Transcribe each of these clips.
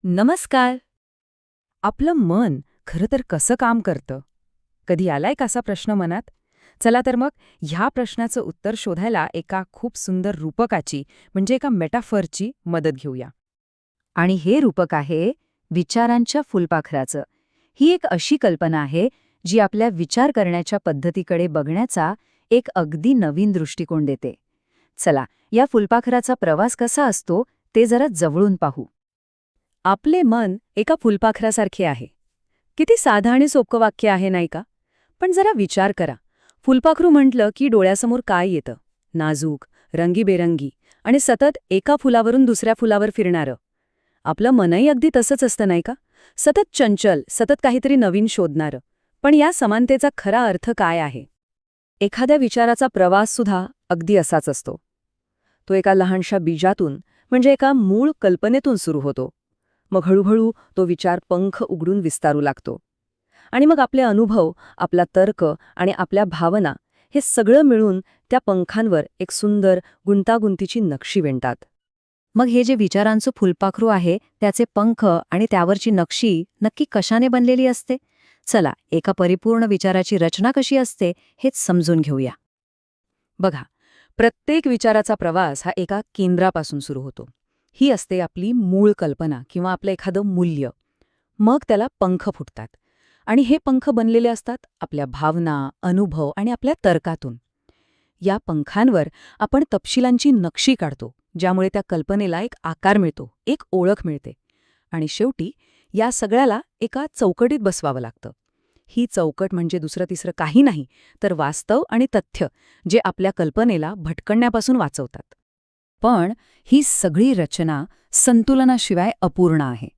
नमस्कार. आपलं मन खरं तर कसं काम करतं? कधी आलाय का असा प्रश्न मनात? चला तर मग ह्या प्रश्नाचं उत्तर शोधायला एका खूप सुंदर रूपकाची म्हणजे एका मेटाफरची मदत घेऊया. आणि हे रूपक आहे विचारांच्या फुलपाखराचं. ही एक अशी कल्पना आहे जी आपल्या विचार करण्याच्या पद्धतीकडे बघण्याचा एक अगदी नवीन दृष्टिकोन देते. चला, या फुलपाखराचा प्रवास कसा असतो ते जरा जवळून पाहू. आपले मन एका फुलपाखरासारखे आहे. किती साधं आणि सोपं वाक्य आहे नाही का? पण जरा विचार करा. फुलपाखरू म्हटलं की डोळ्यासमोर काय येतं? नाजूक, रंगीबेरंगी आणि सतत एका फुलावरून दुसऱ्या फुलावर फिरणारं. आपलं मनही अगदी तसंच असतं नाही का? सतत चंचल, सतत काहीतरी नवीन शोधणारं. पण या समानतेचा खरा अर्थ काय आहे? एखाद्या विचाराचा प्रवाससुद्धा अगदी असाच असतो. तो एका लहानशा बीजातून म्हणजे एका मूळ कल्पनेतून सुरू होतो. मग हळूहळू तो विचार पंख उघडून विस्तारू लागतो. आणि मग आपले अनुभव, आपला तर्क आणि आपल्या भावना हे सगळं मिळून त्या पंखांवर एक सुंदर, गुंतागुंतीची नक्षी विणतात. मग हे जे विचारांचं फुलपाखरू आहे त्याचे पंख आणि त्यावरची नक्षी नक्की कशाने बनलेली असते? चला, एका परिपूर्ण विचाराची रचना कशी असते हेच समजून घेऊया. बघा, प्रत्येक विचाराचा प्रवास हा एका केंद्रापासून सुरू होतो. ही असते आपली मूळ कल्पना किंवा आपलं एखादं मूल्य. मग त्याला पंख फुटतात. आणि हे पंख बनलेले असतात आपल्या भावना, अनुभव आणि आपल्या तर्कातून. या पंखांवर आपण तपशिलांची नक्षी काढतो, ज्यामुळे त्या कल्पनेला एक आकार मिळतो, एक ओळख मिळते. आणि शेवटी या सगळ्याला एका चौकटीत बसवावं लागतं. ही चौकट म्हणजे दुसरं तिसरं काही नाही, तर वास्तव आणि तथ्य, जे आपल्या कल्पनेला भटकण्यापासून वाचवतात. पण ही सगळी रचना संतुलनाशिवाय अपूर्ण आहे.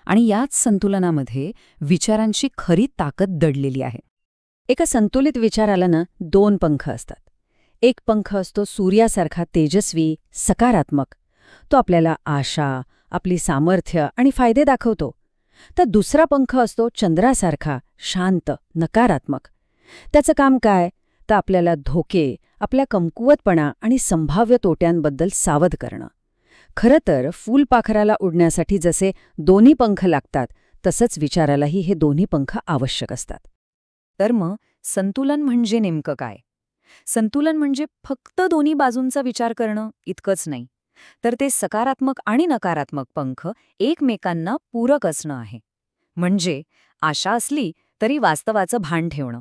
आणि याच संतुलनामध्ये विचारांची खरी ताकद दडलेली आहे. एका संतुलित विचाराला ना 2 पंख असतात. एक पंख असतो सूर्यासारखा तेजस्वी, सकारात्मक. तो आपल्याला आशा, आपली सामर्थ्य आणि फायदे दाखवतो. तर दुसरा पंख असतो चंद्रासारखा, शांत, नकारात्मक. त्याचं काम काय? तर आपल्याला धोके, आपल्या कमकुवतपणा आणि संभाव्य तोट्यांबद्दल सावध करणं. खरं तर फुलपाखराला उडण्यासाठी जसे दोन्ही पंख लागतात, तसंच विचारालाही हे दोन्ही पंख आवश्यक असतात. तर मग संतुलन म्हणजे नेमकं काय? संतुलन म्हणजे फक्त दोन्ही बाजूंचा विचार करणं इतकंच नाही, तर ते सकारात्मक आणि नकारात्मक पंख एकमेकांना पूरक असणं आहे. म्हणजे आशा असली तरी वास्तवाचं भान ठेवणं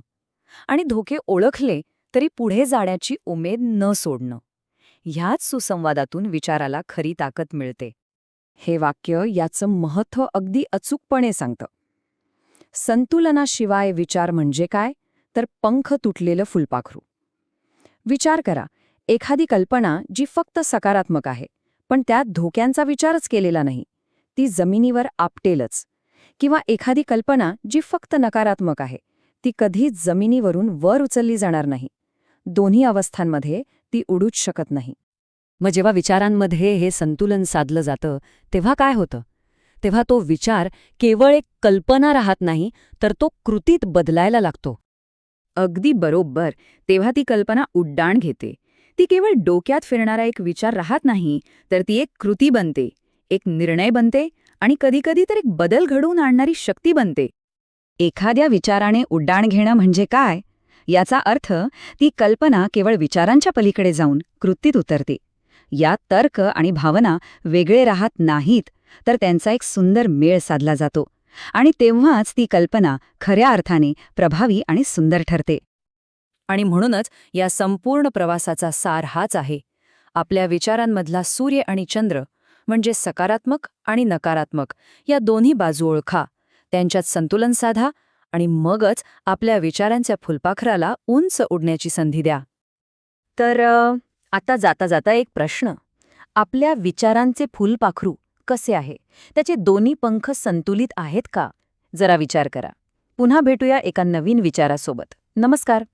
आणि धोके ओळखले तरी पुढे जाण्याची उमेद न सोडणं. ह्याच सुसंवादातून विचाराला खरी ताकद मिळते. हे वाक्य याचं महत्त्व अगदी अचूकपणे सांगतं. संतुलनाशिवाय विचार म्हणजे काय? तर पंख तुटलेलं फुलपाखरू. विचार करा, एखादी कल्पना जी फक्त सकारात्मक आहे, पण त्यात धोक्यांचा विचारच केलेला नाही, ती जमिनीवर आपटेलच. किंवा एखादी कल्पना जी फक्त नकारात्मक आहे, ती कधीच जमिनीवरून वर उचलली जाणार नाही. दोन्ही अवस्थांमध्ये ती उडूच शकत नाही. मग जेव्हा विचारांमध्ये हे संतुलन साधलं जातं, तेव्हा काय होतं? तेव्हा तो विचार केवळ एक कल्पना राहत नाही, तर तो कृतीत बदलायला लागतो. अगदी बरोबर. तेव्हा ती कल्पना उड्डाण घेते. ती केवळ डोक्यात फिरणारा एक विचार राहत नाही, तर ती एक कृती बनते, एक निर्णय बनते आणि कधीकधी तर एक बदल घडवून आणणारी शक्ती बनते. एखाद्या विचाराने उड्डाण घेणं म्हणजे काय? याचा अर्थ ती कल्पना केवळ विचारांच्या पलीकडे जाऊन कृतीत उतरते. यात तर्क आणि भावना वेगळे राहत नाहीत, तर त्यांचा एक सुंदर मेळ साधला जातो. आणि तेव्हाच ती कल्पना खऱ्या अर्थाने प्रभावी आणि सुंदर ठरते. आणि म्हणूनच या संपूर्ण प्रवासाचा सार हाच आहे. आपल्या विचारांमधला सूर्य आणि चंद्र म्हणजे सकारात्मक आणि नकारात्मक या दोन्ही बाजू ओळखा, त्यांच्यात संतुलन साधा आणि मगच आपल्या विचारांच्या फुलपाखराला उंच उडण्याची संधी द्या. तर आता जाता जाता एक प्रश्न. आपल्या विचारांचे फुलपाखरू कसे आहे? त्याचे दोन्ही पंख संतुलित आहेत का? जरा विचार करा. पुन्हा भेटूया एका नवीन विचारासोबत. नमस्कार.